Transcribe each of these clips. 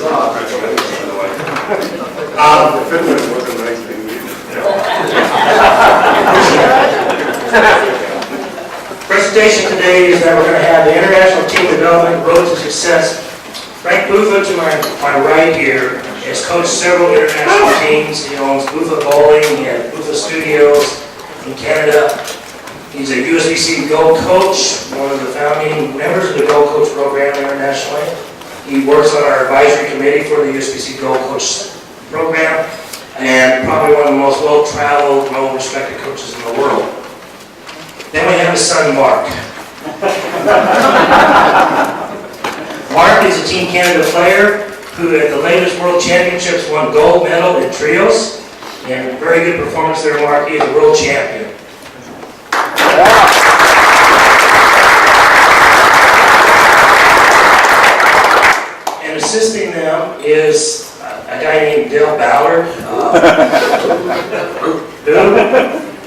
off. The Finland was a nice thing. Presentation today is that we're going to have the International Team Development Road to Success. Frank Buffa to my right here has coached several international teams. He owns Buffa Bowling and Buffa Studios in Canada. He's a USBC Go Coach, one of the founding members of the Go Coach program internationally. He works on our advisory committee for the USBC Go Coach program, and probably one of the most well-traveled, well-respected coaches in the world. Then we have his son, Mark. Mark is a Team Canada player who at the latest World Championships won gold medal in trios, and very good performance there, Mark. He is a world champion. And assisting them is a guy named Dale Ballard.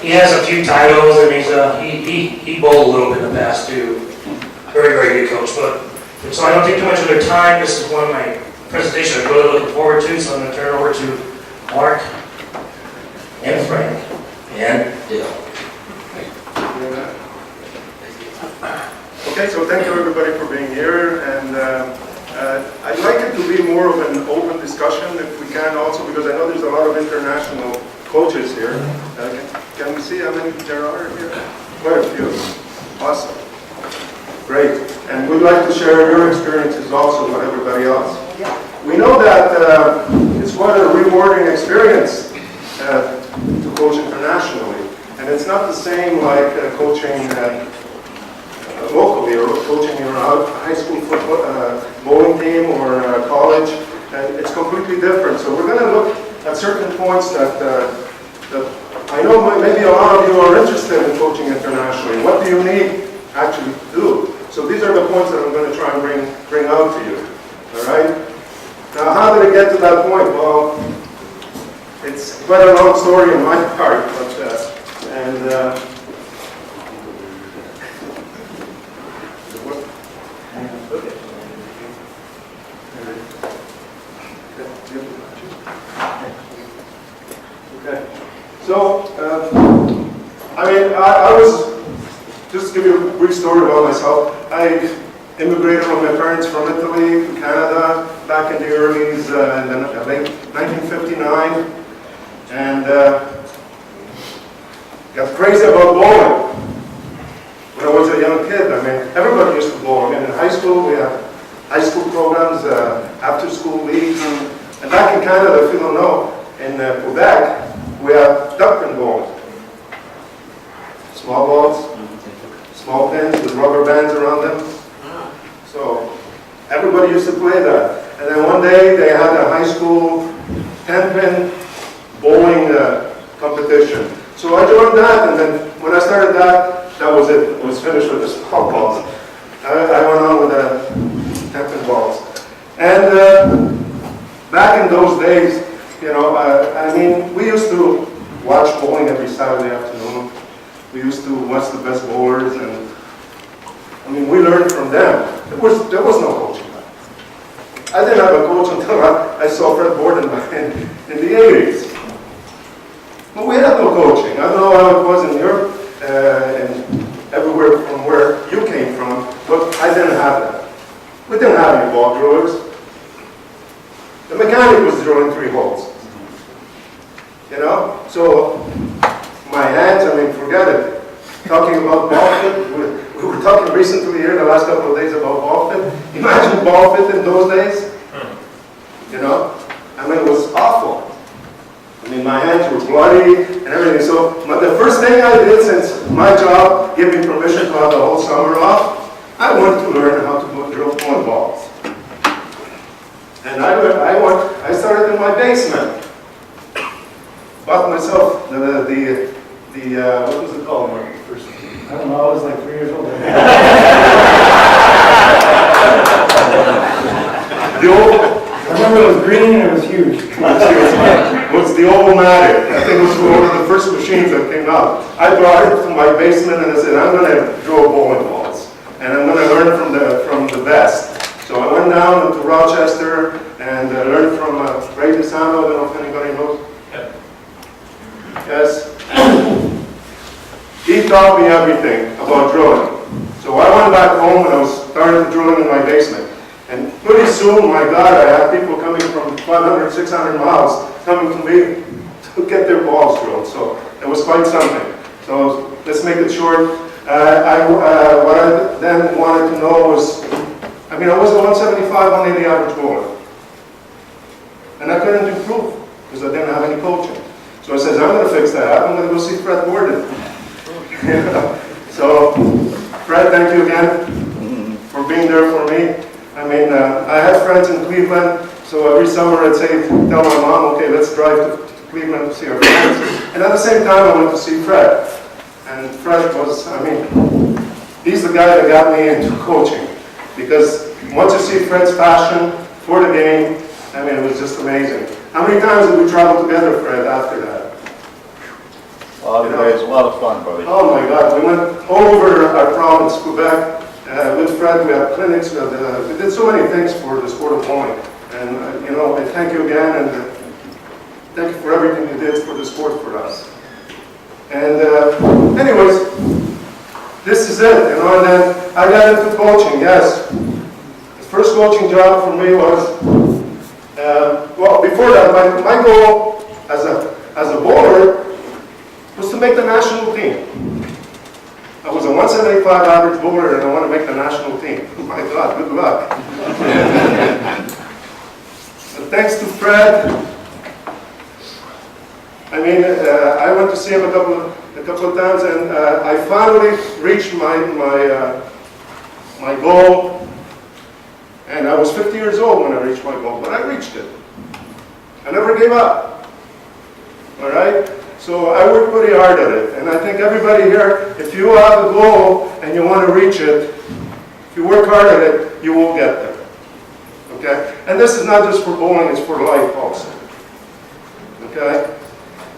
He has a few titles, and he bowled a little bit in the past too. Very, very good coach. But so I don't take too much of their time. This is one of my presentations I'm really looking forward to. So I'm going to turn it over to Mark and Frank and Dale. Okay, so thank you everybody for being here, and I'd like it to be more of an open discussion if we can also, because I know there's a lot of international coaches here. Can we see how many there are here? Quite a few. Awesome. Great. And we'd like to share your experiences also with everybody else. We know that it's quite a rewarding experience to coach internationally. And it's not the same like coaching locally or coaching your high school football, bowling team or college. It's completely different. So we're going to look at certain points that I know maybe a lot of you are interested in coaching internationally. What do you need actually to do? So these are the points that I'm going to try and bring out to you. All right? Now, how did it get to that point? Well, it's quite a long story on my part, but okay. So, I was, just to give you a brief story about myself, I immigrated with my parents from Italy to Canada back in the late 1959, and got crazy about bowling. When I was a young kid, everybody used to bowl. In high school, we had high school programs, after-school leagues, and back in Canada, if you don't know, in Quebec, we have duck pin bowling. Small balls, small pins with rubber bands around them. So everybody used to play that. And then one day they had a high school 10-pin bowling competition. So I joined that, and then when I started that, that was it. It was finished with the small balls. I went on with the 10-pin balls. And back in those days, we used to watch bowling every Saturday afternoon. We used to watch the best bowlers, and we learned from them. There was no coaching. I didn't have a coach until I saw Fred Borden in the 80s. But we had no coaching. I don't know how it was in Europe and everywhere from where you came from, but I didn't have that. We didn't have any ball drawers. The mechanic was drawing 3 holes. So my hands, forget it. Talking about ball fit, we were talking recently here the last couple of days about ball fit. Imagine ball fit in those days. It was awful. My hands were bloody and everything. So the first thing I did, since my job gave me permission to have the whole summer off, I wanted to learn how to drill point balls. And I started in my basement. Bought myself the what was it called, Mark? First, I don't know, I was like 3 years old. The old, I remember it was green and it was huge. What's the Oval-Matic? I think it was one of the first machines that came out. I brought it to my basement and I said, I'm going to draw bowling balls. And I'm going to learn from the best. So I went down to Rochester, and learned from Ray DeSano. I don't know if anybody knows. Yes. He taught me everything about drilling. So I went back home and I started drilling in my basement. And pretty soon, my God, I had people coming from 500, 600 miles coming to me to get their balls drilled. So it was quite something. So let's make it short. What I then wanted to know was, I was a 175, 180 average bowler. And I couldn't improve because I didn't have any coaching. So I said, I'm going to fix that. I'm going to go see Fred Borden. So, Fred, thank you again for being there for me. I have friends in Cleveland, so every summer I'd say, tell my mom, okay, let's drive to Cleveland to see our friends. And at the same time, I went to see Fred. And Fred was, he's the guy that got me into coaching. Because once you see Fred's passion for the game, it was just amazing. How many times did we travel together, Fred, after that? A lot of days, a lot of fun, buddy. Oh my God, we went all over our province, Quebec. With Fred, we had clinics, we did so many things for the sport of bowling. And, I thank you again, and thank you for everything you did for the sport for us. And anyways, this is it, and then I got into coaching, yes. The first coaching job for me was, well, before that, my goal as a bowler was to make the national team. I was a 175 average bowler and I want to make the national team. Oh my God, good luck. But thanks to Fred, I went to see him a couple of times, and I finally reached my goal. And I was 50 years old when I reached my goal, but I reached it. I never gave up. All right? So I worked pretty hard at it, and I think everybody here, if you have a goal and you want to reach it, if you work hard at it, you will get there. Okay? And this is not just for bowling, it's for life also. Okay?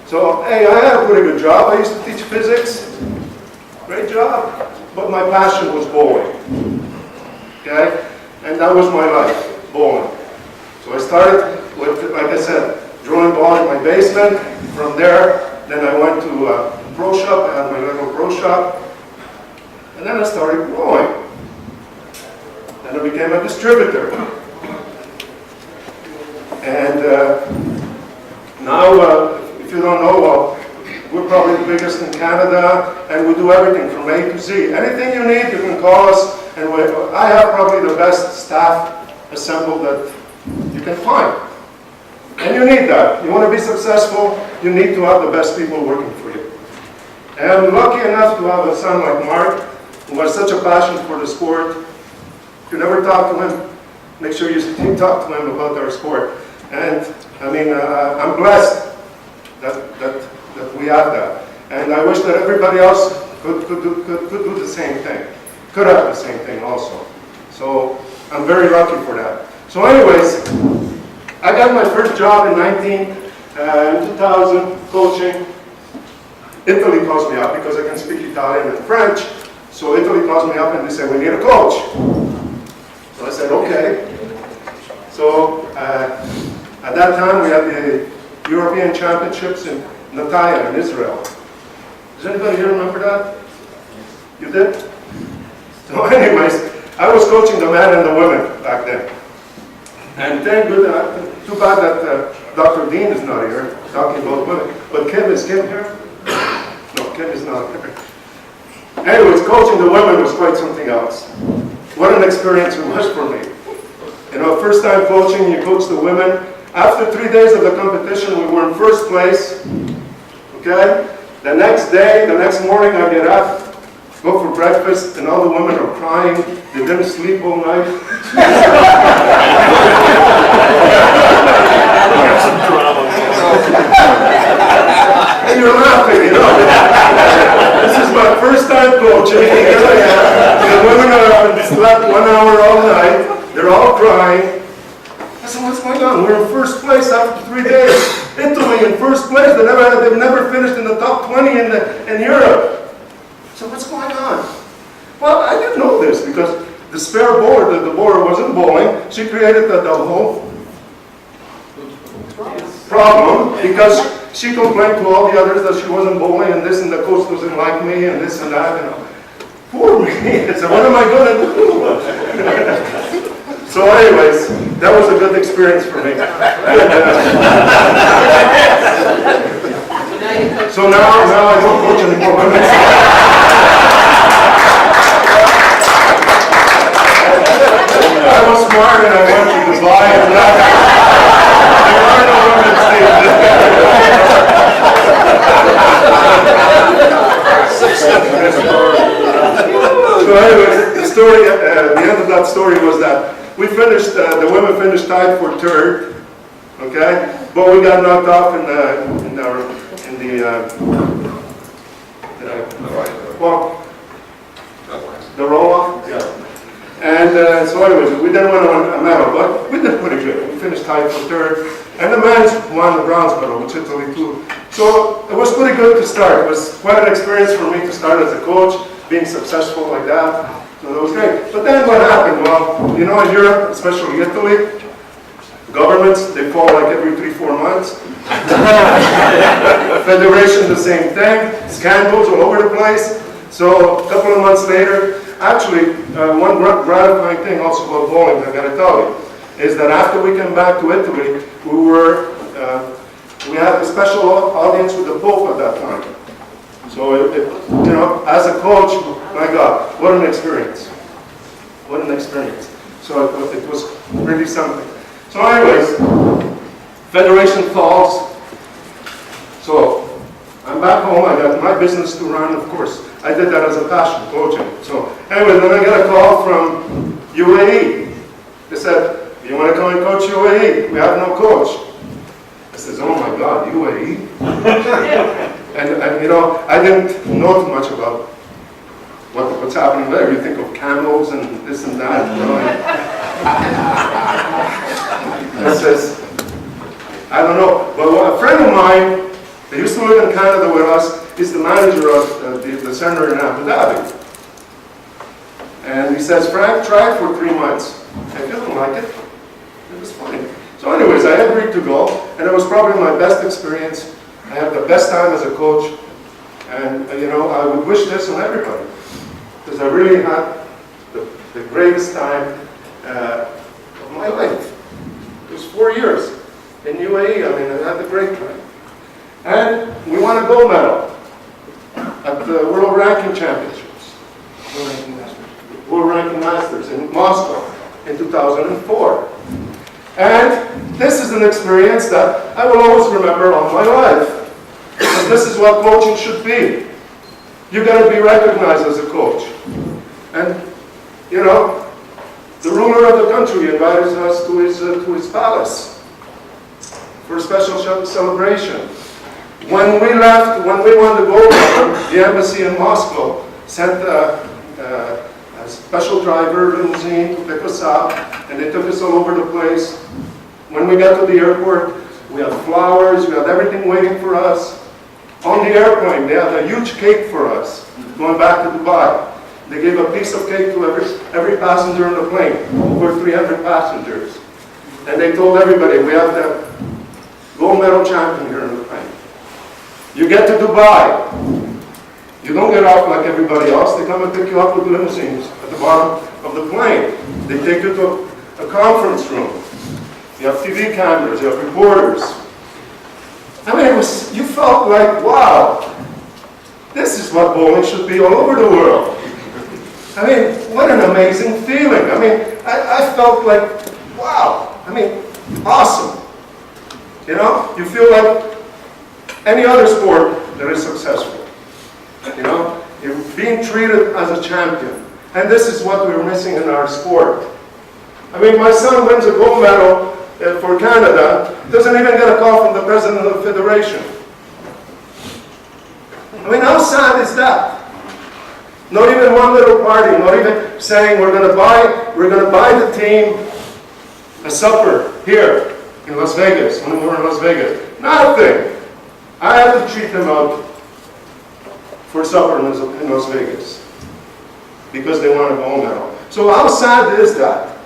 So, hey, I had a pretty good job. I used to teach physics. Great job. But my passion was bowling. Okay? And that was my life, bowling. So I started with, like I said, drilling ball in my basement. From there, then I went to a pro shop. I had my little pro shop. And then I started growing. Then I became a distributor. And now, if you don't know, well, we're probably the biggest in Canada, and we do everything from A to Z. Anything you need, you can call us, and I have probably the best staff assembled that you can find. And you need that. You want to be successful, you need to have the best people working for you. And I'm lucky enough to have a son like Mark, who has such a passion for the sport. If you never talk to him, make sure you talk to him about our sport. And I'm blessed that we have that. And I wish that everybody else could do the same thing. Could have the same thing also. So I'm very lucky for that. So anyways, I got my first job in 2000 coaching. Italy calls me up because I can speak Italian and French. So Italy calls me up and they say, we need a coach. So I said, okay. So at that time we had the European Championships in Nataya in Israel. Does anybody here remember that? You did? So anyways, I was coaching the men and the women back then. And thank goodness, too bad that Dr. Dean is not here, talking about women. But Kim, is Kim here? No, Kim is not here. Anyways, coaching the women was quite something else. What an experience it was for me. First time coaching, you coach the women. After 3 days of the competition, we were in first place. Okay? The next day, the next morning, I get up, go for breakfast, and all the women are crying. They didn't sleep all night. And you're laughing, This is my first time coaching. Here I am. The women are slept 1 hour all night. They're all crying. I said, what's going on? We're in first place after 3 days. Italy in first place. They've never finished in the top 20 in Europe. So what's going on? Well, I didn't know this because the spare bowler, the bowler wasn't bowling. She created the hole problem because she complained to all the others that she wasn't bowling and this and the coach doesn't like me and this and that, you know. Poor me. I said, what am I going to do? So anyways, that was a good experience for me. So now I don't coach anymore. I was smart and I went to Dubai and that. There are no women's teams. So anyways, the story, the end of that story was that we finished, the women finished tied for third, okay? But we got knocked off in the roll-off? Yeah. And so anyways, we didn't win a medal, but we did pretty good. We finished tied for third. And the men's won the bronze medal, which is only two. So it was pretty good to start. It was quite an experience for me to start as a coach, being successful like that. So that was great. But then what happened? Well, you know, in Europe, especially Italy, governments, they fall like every 3-4 months. Federation, the same thing. Scandals all over the place. So a couple of months later, actually, one gratifying thing also about bowling, I gotta tell you, is that after we came back to Italy, we had a special audience with the Pope at that time. So, you know, as a coach, my God, what an experience. What an experience. So it was really something. So anyways, Federation falls. So I'm back home, I got my business to run, of course. I did that as a passion, coaching. So anyway, then I got a call from UAE. They said, you want to come and coach UAE? We have no coach. I says, oh my God, UAE? and you know, I didn't know too much about what's happening there. You think of camels and this and that. You know? I says, I don't know. But a friend of mine, they used to live in Canada with us, is the manager of the center in Abu Dhabi. And he says, Frank, try it for 3 months. I didn't like it. It was funny. So anyways, I agreed to go, and it was probably my best experience. I had the best time as a coach, and you know, I would wish this on everybody, because I really had the greatest time of my life. It was 4 years in UAE. I mean, I had a great time. And we won a gold medal at the World Ranking Championships, World Ranking Masters in Moscow in 2004. And this is an experience that I will always remember all my life. Because this is what coaching should be. You got to be recognized as a coach. And, you know, the ruler of the country invited us to his palace for a special celebration. When we left, when we won the gold medal, the embassy in Moscow sent a special driver, limousine, to pick us up, and they took us all over the place. When we got to the airport, we had flowers, we had everything waiting for us. On the airplane, they had a huge cake for us, going back to Dubai. They gave a piece of cake to every passenger on the plane, over 300 passengers. And they told everybody, we have the gold medal champion here on the plane. You get to Dubai, you don't get off like everybody else. They come and pick you up with limousines at the bottom of the plane. They take you to a conference room. You have TV cameras, you have reporters. I mean, you felt like, wow, this is what bowling should be all over the world. I mean, what an amazing feeling. I mean, I felt like, wow, I mean, awesome. You know, you feel like any other sport that is successful. You know, you're being treated as a champion. And this is what we're missing in our sport. I mean, my son wins a gold medal for Canada, doesn't even get a call from the president of the federation. I mean, how sad is that? Not even one little party, not even saying we're going to buy the team a supper here in Las Vegas, when we were in Las Vegas. Nothing. I had to treat them out for supper in Las Vegas because they won a gold medal. So how sad is that?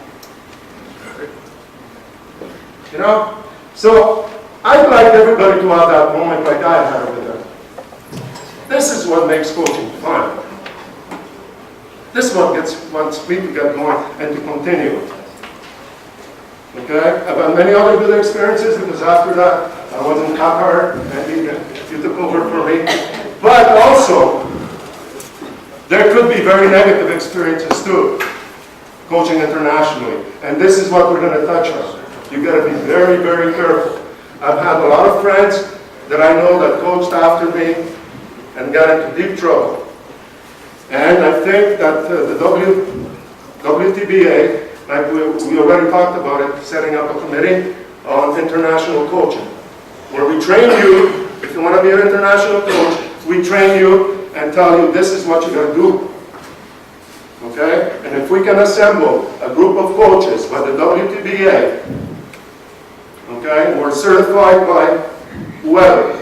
You know? So I'd like everybody to have that moment like I had over there. This is what makes coaching fun. This is what wants me to get going and to continue. Okay? I've had many other good experiences because after that, I was in Qatar and you took over for me. But also, there could be very negative experiences too, coaching internationally. And this is what we're going to touch on. You've got to be very, very careful. I've had a lot of friends that I know that coached after me and got into deep trouble. And I think that the WTBA, like we already talked about it, setting up a committee on international coaching, where we train you. If you want to be an international coach, we train you and tell you this is what you got to do. Okay? And if we can assemble a group of coaches by the WTBA, okay, we're certified by whoever.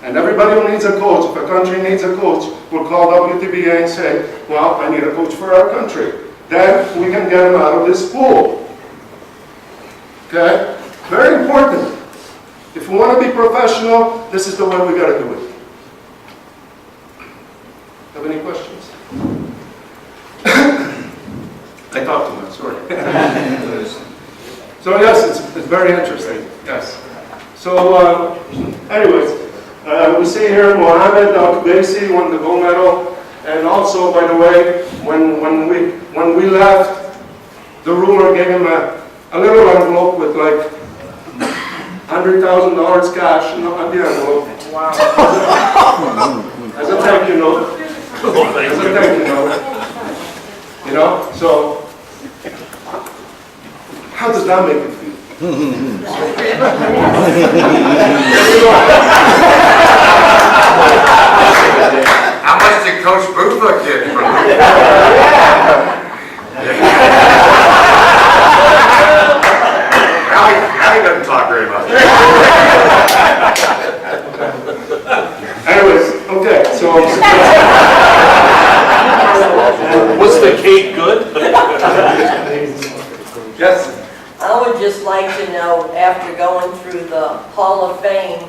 And everybody who needs a coach, if a country needs a coach, will call WTBA and say, well, I need a coach for our country. Then we can get them out of this pool. Okay? Very important. If we want to be professional, this is the way we got to do it. Have any questions? I talked too much, sorry. So yes, it's very interesting, yes. So anyways, we see here Mohammed Al-Kubaisi won the gold medal, and also, by the way, when we left, the ruler gave him a little envelope with like $100,000 cash in the envelope. Wow. As a thank you note. As a thank you note. You know, so how does that make you feel? How much did Coach Buffa get from you? Allie doesn't talk very much. Anyways, okay, so Was the cake good? yes. I would just like to know, after going through the Hall of Fame,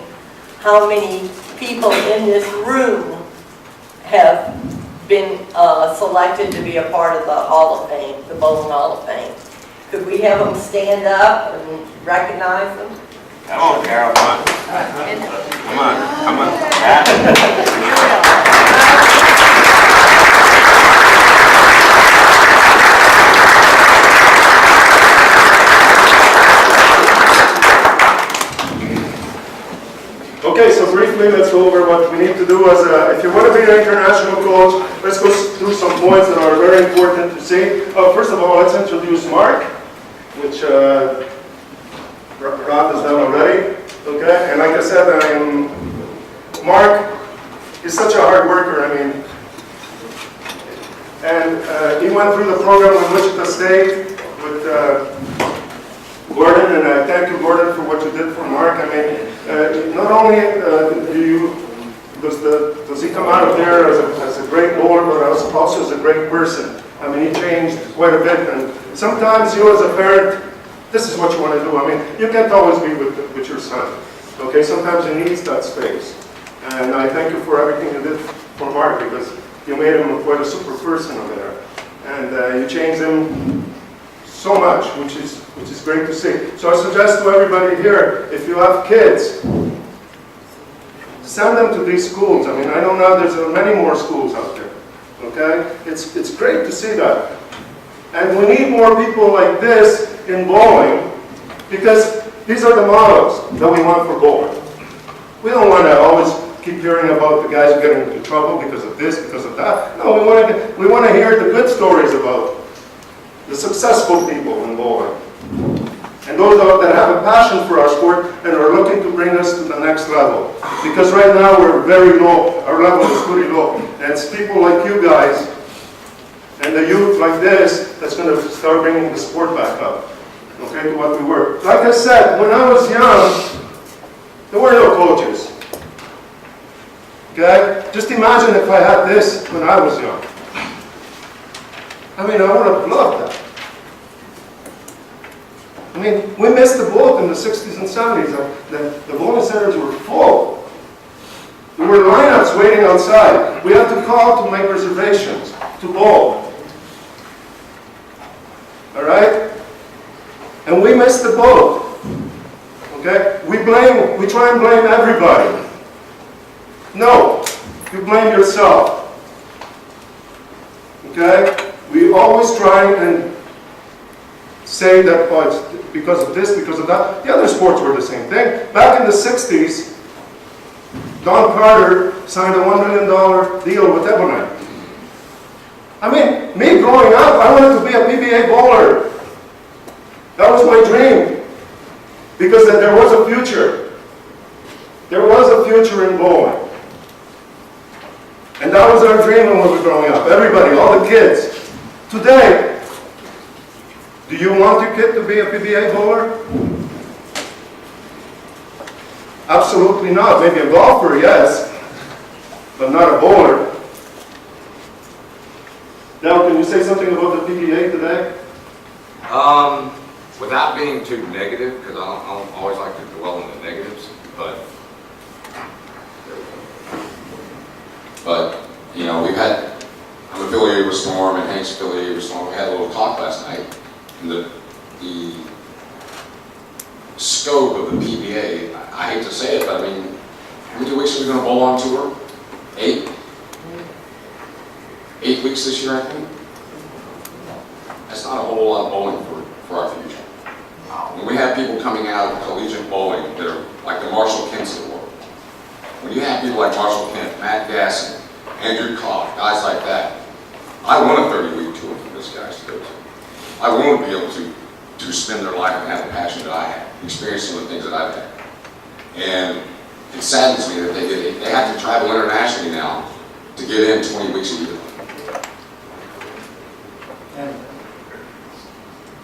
how many people in this room have been selected to be a part of the Hall of Fame, the Bowling Hall of Fame. Could we have them stand up and recognize them? Come on, Carol, come on. Come on, come on. Okay, so briefly, let's go over what we need to do as if you want to be an international coach, let's go through some points that are very important to see. First of all, let's introduce Mark, which Rod has done already. Okay, and like I said, Mark is such a hard worker, and he went through the program with Wichita State with Gordon, and I thank you, Gordon, for what you did for Mark. Not only does he come out of there as a great bowler, but also as a great person. He changed quite a bit, and sometimes you as a parent, this is what you want to do. You can't always be with your son. Okay, sometimes he needs that space. And I thank you for everything you did for Mark, because you made him quite a super person over there. And you changed him so much, which is great to see. So I suggest to everybody here, if you have kids, send them to these schools. I know now there's many more schools out there. Okay? It's great to see that. And we need more people like this in bowling, because these are the models that we want for bowling. We don't want to always keep hearing about the guys who get into trouble because of this, because of that. No, we want to hear the good stories about the successful people in bowling. And those that have a passion for our sport and are looking to bring us to the next level. Because right now we're very low, our level is pretty low. And it's people like you guys and the youth like this that's going to start bringing the sport back up. Okay, to what we were. Like I said, when I was young, there were no coaches. Okay? Just imagine if I had this when I was young. I would have loved that. We missed the boat in the 60s and 70s, the bowling centers were full. There were lineups waiting outside. We had to call to make reservations to bowl. All right? And we missed the boat. Okay? We try and blame everybody. No, you blame yourself. Okay? We always try and say that, oh, it's because of this, because of that. The other sports were the same thing. Back in the 60s, Don Carter signed a $1 million deal with Ebonite. I mean, me growing up, I wanted to be a PBA bowler. That was my dream. Because there was a future. There was a future in bowling. And that was our dream when we were growing up. Everybody, all the kids. Today, do you want your kid to be a PBA bowler? Absolutely not. Maybe a golfer, yes, but not a bowler. Now, can you say something about the PBA today? Without being too negative, because I don't always like to dwell on the negatives, but you know, I'm affiliated with Storm and Hank's affiliated with Storm. We had a little talk last night, and the scope of the PBA, I hate to say it, but I mean, how many weeks are we going to bowl on tour? 8? 8 weeks this year, I think. That's not a whole lot of bowling for our future. When we have people coming out of collegiate bowling that are like the Marshall Kents of the world, when you have people like Marshall Kent, Matt Gasson, Andrew Koff, guys like that, I want a 30-week tour for those guys to go to. I want to be able to spend their life and have the passion that I have, experience some of the things that I've had. And it saddens me that they have to travel internationally now to get in 20 weeks a year.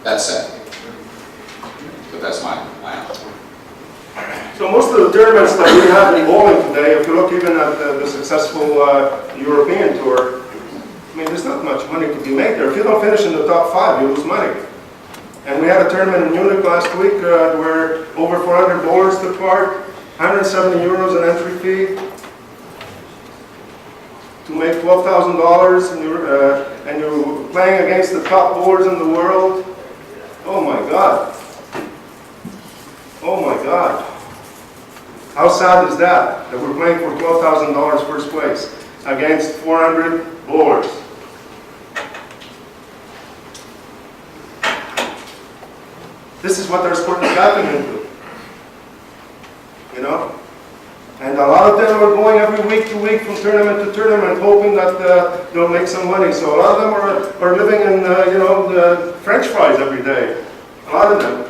That's sad. But that's my answer. So most of the tournaments that we have in bowling today, if you look even at the successful European tour, I mean, there's not much money to be made there. If you don't finish in the top 5, you lose money. And we had a tournament in Munich last week where over 400 bowlers took part, 170 euros an entry fee to make $12,000, and you're playing against the top bowlers in the world. Oh my God. Oh my God. How sad is that we're playing for $12,000 first place against 400 bowlers? This is what our sport has gotten into, you know? And a lot of them are going every week to week from tournament to tournament hoping that they'll make some money. So a lot of them are living in, the French fries every day. A lot of them.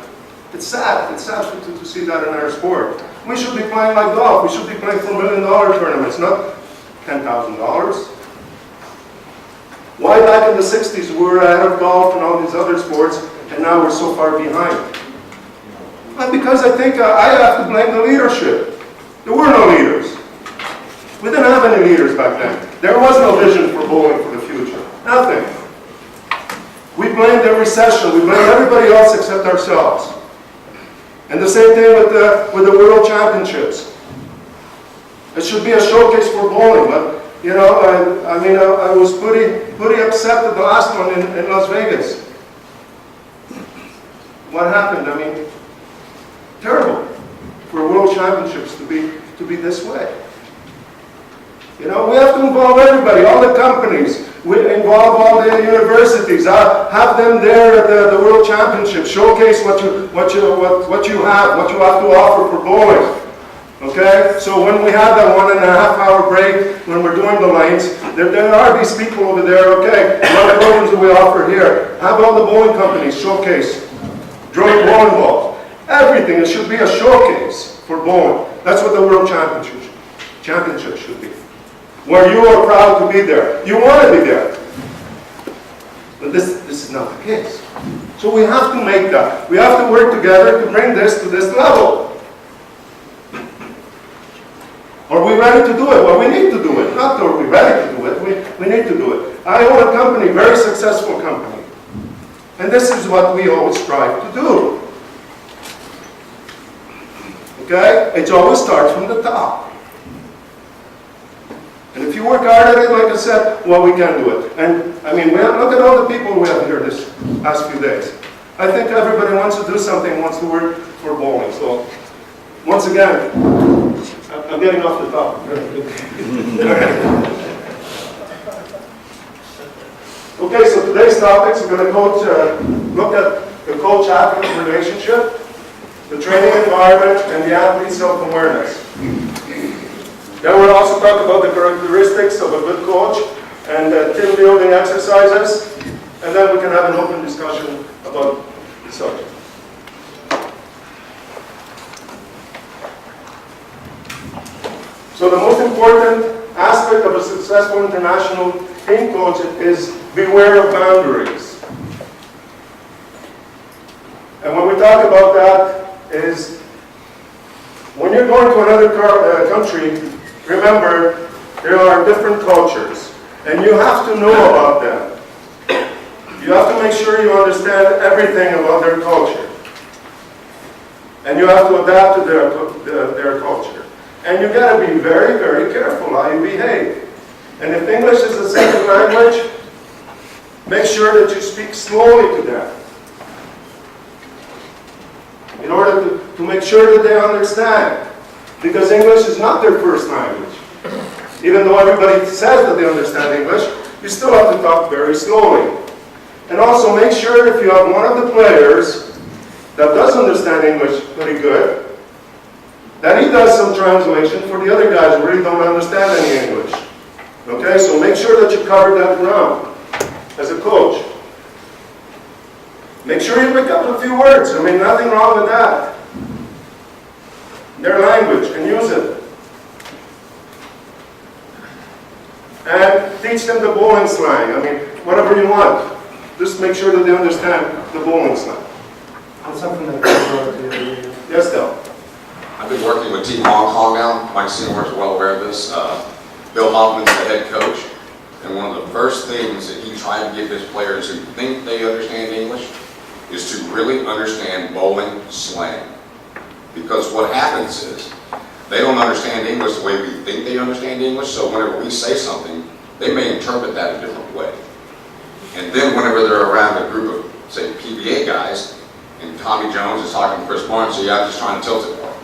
It's sad. It's sad to see that in our sport. We should be playing like golf. We should be playing for $1 million tournaments, not $10,000. Why back in the 60s we were ahead of golf and all these other sports, and now we're so far behind? And because I think I have to blame the leadership. There were no leaders. We didn't have any leaders back then. There was no vision for bowling for the future. Nothing. We blamed the recession. We blamed everybody else except ourselves. And the same thing with the World Championships. It should be a showcase for bowling, but I was pretty upset at the last one in Las Vegas. What happened? I mean, terrible for World Championships to be this way. You know, we have to involve everybody, all the companies. We involve all the universities. Have them there at the World Championships. Showcase what you have, what you have to offer for bowling. Okay? So when we have that 1.5 hour break, when we're doing the lanes, there are these people over there. Okay, what programs do we offer here? Have all the bowling companies showcase. Joint bowling balls. Everything. It should be a showcase for bowling. That's what the World Championship should be. Where you are proud to be there. You want to be there. But this is not the case. So we have to make that. We have to work together to bring this to this level. Are we ready to do it? Well, we need to do it. Not are we ready to do it. We need to do it. I own a company, very successful company. And this is what we always strive to do. Okay? It always starts from the top. And if you work hard at it, like I said, well, we can do it. And I mean, look at all the people we have here this past few days. I think everybody wants to do something, wants to work for bowling. So, once again, I'm getting off the top. Okay, so today's topics, we're going to look at the coach-athlete relationship, the training environment, and the athlete's self-awareness. Then we'll also talk about the characteristics of a good coach and team building exercises, and then we can have an open discussion about the subject. So the most important aspect of a successful international team coach is beware of boundaries. And when we talk about that is when you're going to another country, remember there are different cultures and you have to know about them. You have to make sure you understand everything about their culture. And you have to adapt to their culture. And you got to be very, very careful how you behave. And if English is a second language, make sure that you speak slowly to them. In order to make sure that they understand. Because English is not their first language. Even though everybody says that they understand English, you still have to talk very slowly. And also make sure if you have one of the players that does understand English pretty good, that he does some translation for the other guys who really don't understand any English. Okay, so make sure that you cover that ground as a coach. Make sure you pick up a few words. I mean, nothing wrong with that. Their language, and use it. And teach them the bowling slang. I mean, whatever you want. Just make sure that they understand the bowling slang. That's something that I brought up the other day. Yes, Del? I've been working with Team Hong Kong now. Mike Senior is well aware of this. Bill Hoffman's the head coach. And one of the first things that he tried to give his players who think they understand English is to really understand bowling slang. Because what happens is, they don't understand English the way we think they understand English, so whenever we say something, they may interpret that a different way. And then whenever they're around a group of, say, PBA guys, and Tommy Jones is talking to Chris Barnes, so yeah, I'm just trying to tilt it more.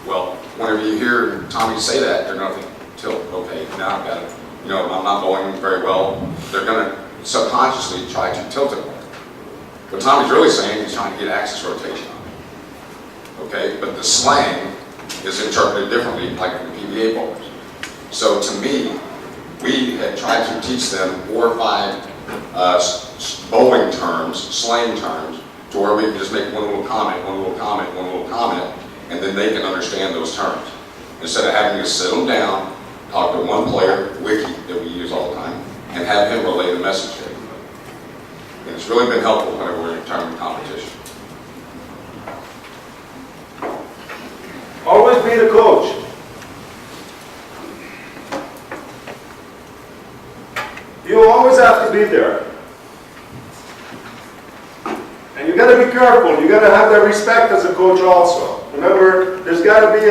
Well, whenever you hear Tommy say that, they're going to think, tilt, okay, now I've got it. You know, I'm not bowling very well. They're going to subconsciously try to tilt it more. What Tommy's really saying is trying to get axis rotation on it. Okay, but the slang is interpreted differently, like the PBA bowlers. So to me, we had tried to teach them 4 or 5 bowling terms, slang terms, to where we can just make one little comment, one little comment, one little comment, and then they can understand those terms. Instead of having to sit them down, talk to one player, Wiki, that we use all the time, and have him relay the message to everybody. And it's really been helpful whenever we're in tournament competition. Always be the coach. You always have to be there. And you got to be careful. You got to have that respect as a coach also. Remember, there's got to be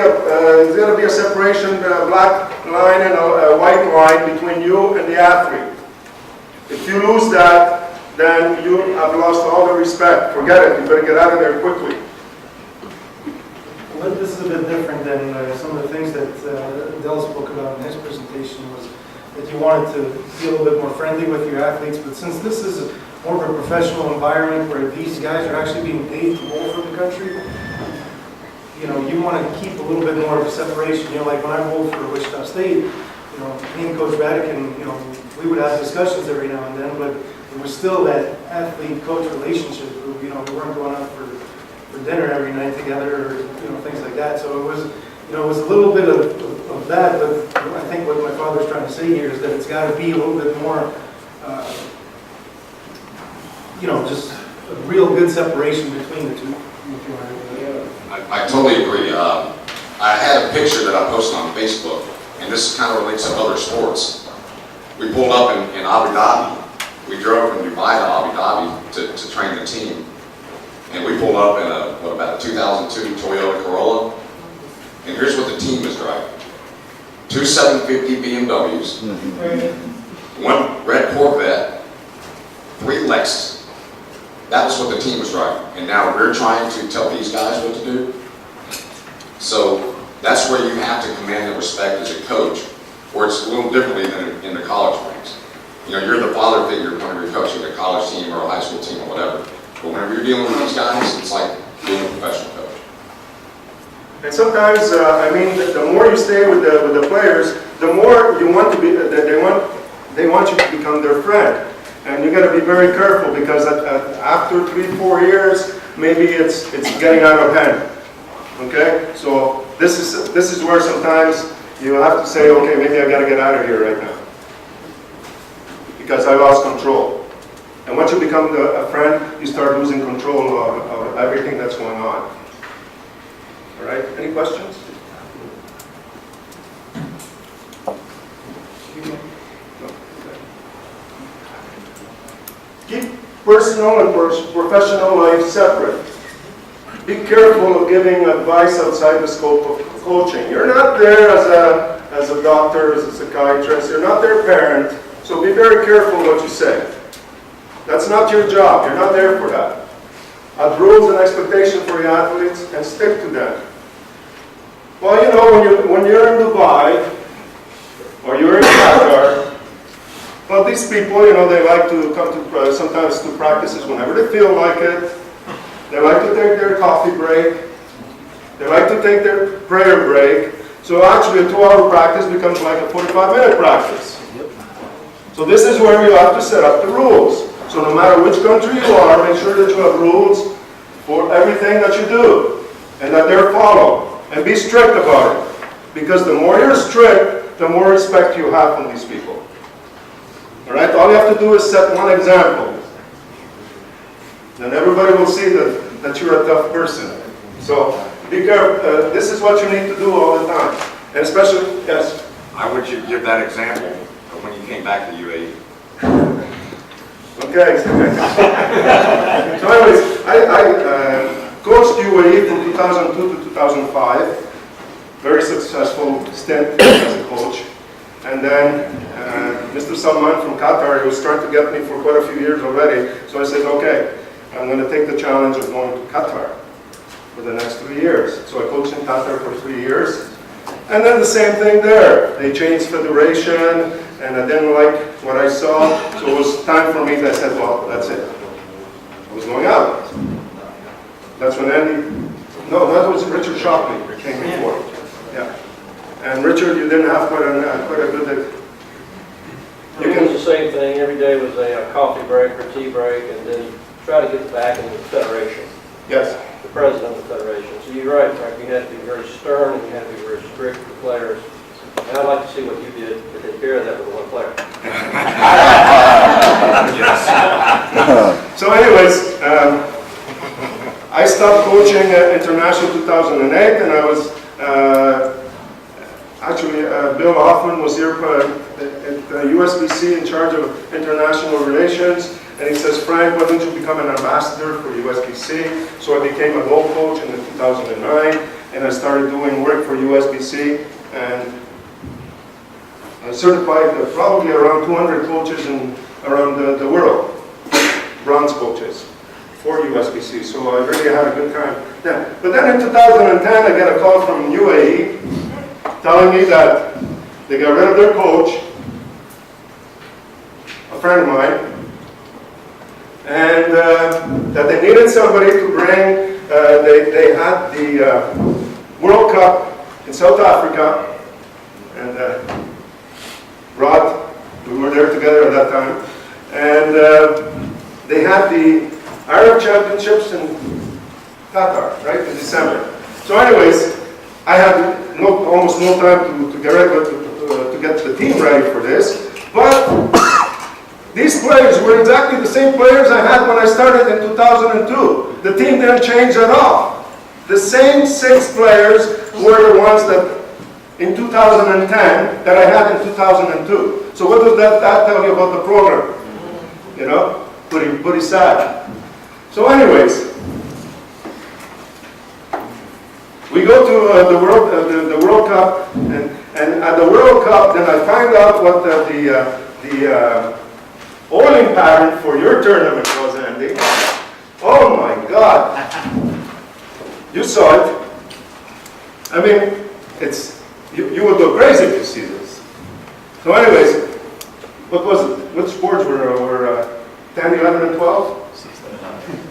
a separation, a black line and a white line between you and the athlete. If you lose that, then you have lost all the respect. Forget it. You better get out of there quickly. Well, this is a bit different than some of the things that Del spoke about in his presentation, was that you wanted to be a little bit more friendly with your athletes, but since this is more of a professional environment where these guys are actually being paid to bowl for the country, you know, you want to keep a little bit more of a separation. You know, like when I bowled for Wichita State, you know, me and Coach Radican, you know, we would have discussions every now and then, but it was still that athlete-coach relationship. You know, we weren't going out for dinner every night together, or you know, things like that. So it was, you know, it was a little bit of that. But I think what my father's trying to say here is that it's got to be a little bit more, you know, just a real good separation between the two. I totally agree. I had a picture that I posted on Facebook, and this kind of relates to other sports. We pulled up in Abu Dhabi. We drove from Dubai to Abu Dhabi to train the team. And we pulled up in about a 2002 Toyota Corolla. And here's what the team is driving. 2 750 BMWs, 1 red Corvette, 3 Lexus. That was what the team was driving. And now we're trying to tell these guys what to do. So that's where you have to command the respect as a coach, or it's a little differently than in the college ranks. You know, you're the father figure whenever you're coaching a college team or a high school team or whatever. But whenever you're dealing with these guys, it's like being a professional coach. And sometimes, I mean, the more you stay with the players, the more you want to be. They want you to become their friend, and you got to be very careful because after 3-4 years, maybe it's getting out of hand. Okay, so this is where sometimes you have to say, okay, maybe I got to get out of here right now because I lost control. And once you become a friend, you start losing control of everything that's going on. All right, any questions? Keep personal and professional life separate. Be careful of giving advice outside the scope of coaching. You're not there as a doctor, as a psychiatrist. You're not their parent, so be very careful what you say. That's not your job. You're not there for that. Have rules and expectations for your athletes and stick to them. Well, you know, when you're in Dubai or you're in Qatar, well, these people, you know, they like to come to sometimes to practices whenever they feel like it. They like to take their coffee break. They like to take their prayer break. So actually, a 2-hour practice becomes like a 45-minute practice. So this is where you have to set up the rules. So no matter which country you are, make sure that you have rules for everything that you do and that they're followed. And be strict about it. Because the more you're strict, the more respect you have from these people. All right? All you have to do is set one example. Then everybody will see that you're a tough person. So be careful. This is what you need to do all the time. And especially, yes? I want you to give that example of when you came back to UAE. Okay. So anyways, I coached UAE from 2002 to 2005. Very successful stint as a coach. And then Mr. Salman from Qatar, he was trying to get me for quite a few years already. So I said, okay, I'm going to take the challenge of going to Qatar for the next 3 years. So I coached in Qatar for 3 years. And then the same thing there. They changed federation, and I didn't like what I saw. So it was time for me that I said, well, that's it. I was going out. That's when Andy, no, that was Richard Shockley that came before. Yeah. And Richard, you didn't have quite a good... It was the same thing. Every day was a coffee break or tea break, and then try to get back into the federation. Yes. The president of the federation. So you're right, Frank. You have to be very stern and you have to be very strict with the players. And I'd like to see what you did to take care of that with one player. So anyways, I stopped coaching international 2008, and I was actually Bill Hoffman was here at USBC in charge of international relations, and he says, Frank, why don't you become an ambassador for USBC? So I became a goal coach in 2009, and I started doing work for USBC, and I certified probably around 200 coaches around the world, bronze coaches for USBC. So I really had a good time then. But then in 2010, I got a call from UAE telling me that they got rid of their coach, a friend of mine, and that they needed somebody to bring, they had the World Cup in South Africa, and Rod, we were there together at that time, and they had the Arab Championships in Qatar, right, in December. So anyways, I had almost no time to get the team ready for this, but these players were exactly the same players I had when I started in 2002. The team didn't change at all. The same 6 players were the ones that in 2010 that I had in 2002. So what does that tell you about the program? You know, pretty sad. So anyways, We go to the World Cup, and at the World Cup, then I find out what the oiling pattern for your tournament was, Andy. Oh my God! You saw it. I mean, you would go crazy if you see this. So anyways, what was it? Which boards were 10, 11, and 12?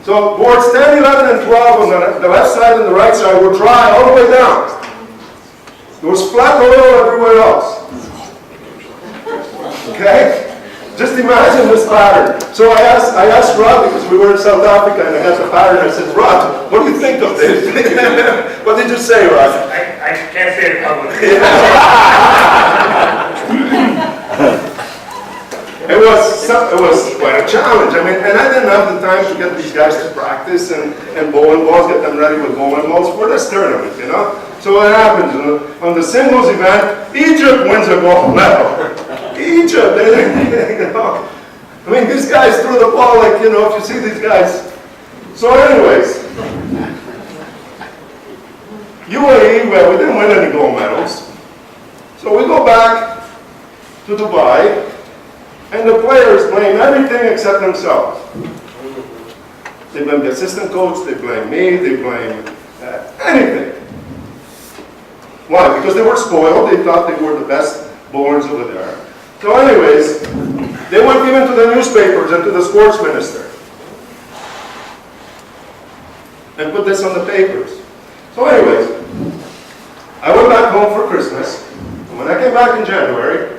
So boards 10, 11, and 12 on the left side and the right side were dry all the way down. There was flat oil everywhere else. Okay? Just imagine this pattern. So I asked Rod, because we were in South Africa and I had the pattern, I said, Rod, what do you think of this? What did you say, Rod? I can't say it publicly. It was quite a challenge. I mean, and I didn't have the time to get these guys to practice and bowling balls, get them ready with bowling balls for this tournament, you know? So what happens? On the singles event, Egypt wins a gold medal. Egypt, you know? I mean, these guys threw the ball like, you know, if you see these guys. So anyways, UAE, well, we didn't win any gold medals. So we go back to Dubai, and the players blame everything except themselves. They blame the assistant coach, they blame me, they blame anything. Why? Because they were spoiled, they thought they were the best bowlers over there. So anyways, they went even to the newspapers and to the sports minister and put this on the papers. So anyways, I went back home for Christmas, and when I came back in January,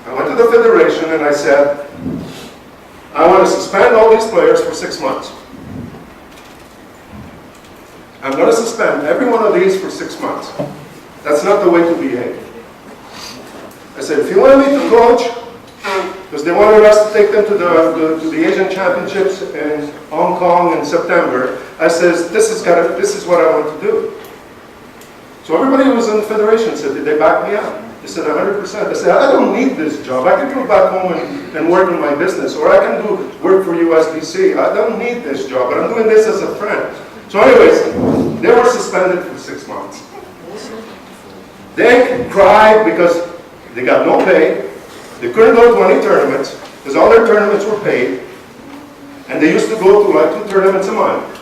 I went to the federation and I said, I want to suspend all these players for 6 months. I'm going to suspend every one of these for 6 months. That's not the way to behave. I said, if you want me to coach, because they wanted us to take them to the Asian Championships in Hong Kong in September, I says, this is what I want to do. So everybody who was in the federation said, did they back me up? They said 100%. I said, I don't need this job. I can go back home and work in my business, or I can do work for USBC. I don't need this job, but I'm doing this as a friend. So anyways, they were suspended for 6 months. They cried because they got no pay. They couldn't go to any tournaments because all their tournaments were paid. And they used to go to like 2 tournaments a month.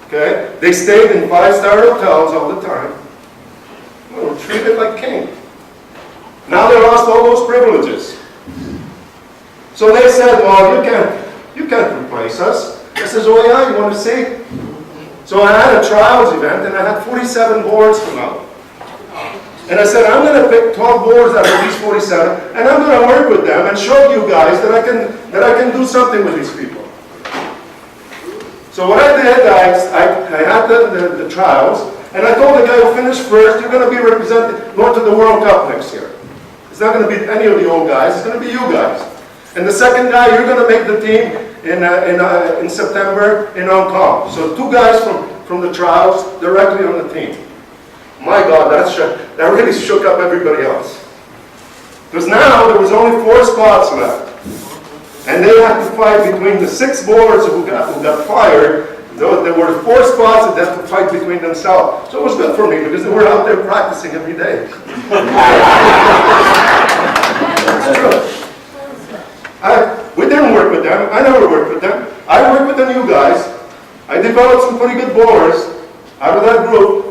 Okay? They stayed in 5-star hotels all the time. They were treated like king. Now they lost all those privileges. So they said, well, you can't replace us. I says, oh yeah, you want to see? So I had a trials event and I had 47 boards come out. And I said, I'm going to pick 12 boards out of these 47 and I'm going to work with them and show you guys that I can do something with these people. So what I did, I had the trials, and I told the guy who finished first, you're going to be represented, going to the World Cup next year. It's not going to be any of the old guys, it's going to be you guys. And the second guy, you're going to make the team in September in Hong Kong. So 2 guys from the trials directly on the team. My God, that really shook up everybody else. Because now there was only 4 spots left. And they had to fight between the 6 boards who got fired. There were 4 spots that they had to fight between themselves. So it was good for me because they were out there practicing every day. It's true. We didn't work with them. I never worked with them. I worked with the new guys. I developed some pretty good bowlers out of that group.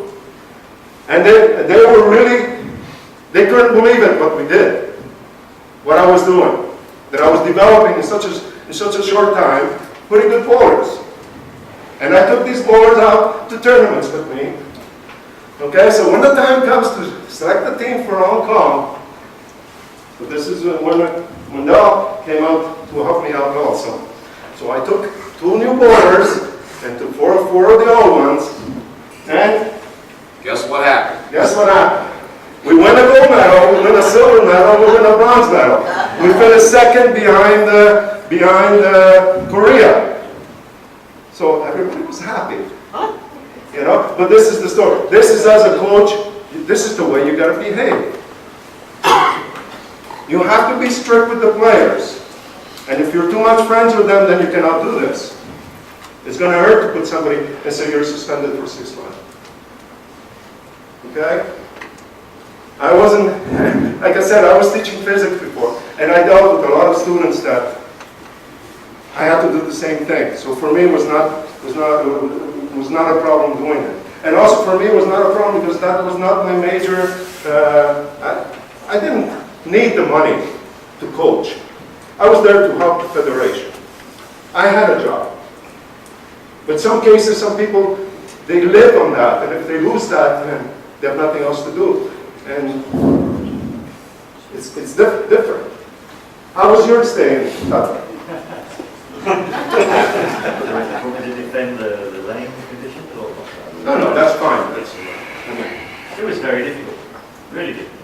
And they were really, they couldn't believe it what we did, what I was doing. That I was developing in such a short time, pretty good bowlers. And I took these bowlers out to tournaments with me. Okay, so when the time comes to select the team for Hong Kong, so this is when Dell came out to help me out also. So I took 2 new bowlers and took 4 of the old ones, and Guess what happened? guess what happened? We win a gold medal, we win a silver medal, we win a bronze medal. We finished second behind Korea. So everybody was happy. You know, but this is the story. This is as a coach, this is the way you gotta behave. You have to be strict with the players. And if you're too much friends with them, then you cannot do this. It's going to hurt to put somebody and say you're suspended for 6 months. Okay? I wasn't, like I said, I was teaching physics before, and I dealt with a lot of students that I had to do the same thing. So for me, it was not a problem doing it. And also for me, it was not a problem because that was not my major. I didn't need the money to coach. I was there to help the federation. I had a job. But some cases, some people, they live on that, and if they lose that, then they have nothing else to do. And it's different. How was your stay in Qatar? Want me to defend the lane conditions or? No, that's fine. It was very difficult, really difficult.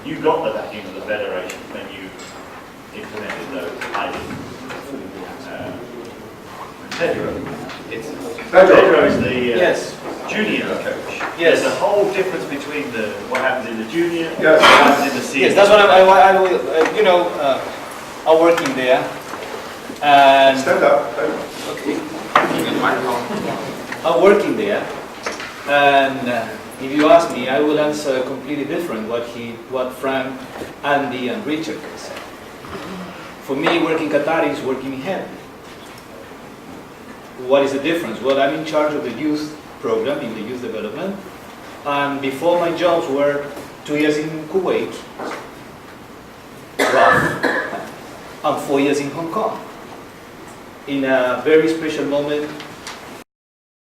You got the backing of the federation when you implemented those ideas. Pedro is the junior coach. Yes. There's a whole difference between what happens in the junior and Yes. what happens in the senior. Yes, that's what I will, I'm working there, and Stand up. okay. I'm working there, and if you ask me, I will answer completely different what Frank, Andy, and Richard can say. For me, working Qatar is working in heaven. What is the difference? Well, I'm in charge of the youth program in the youth development, and before my jobs were 2 years in Kuwait, and 4 years in Hong Kong. In a very special moment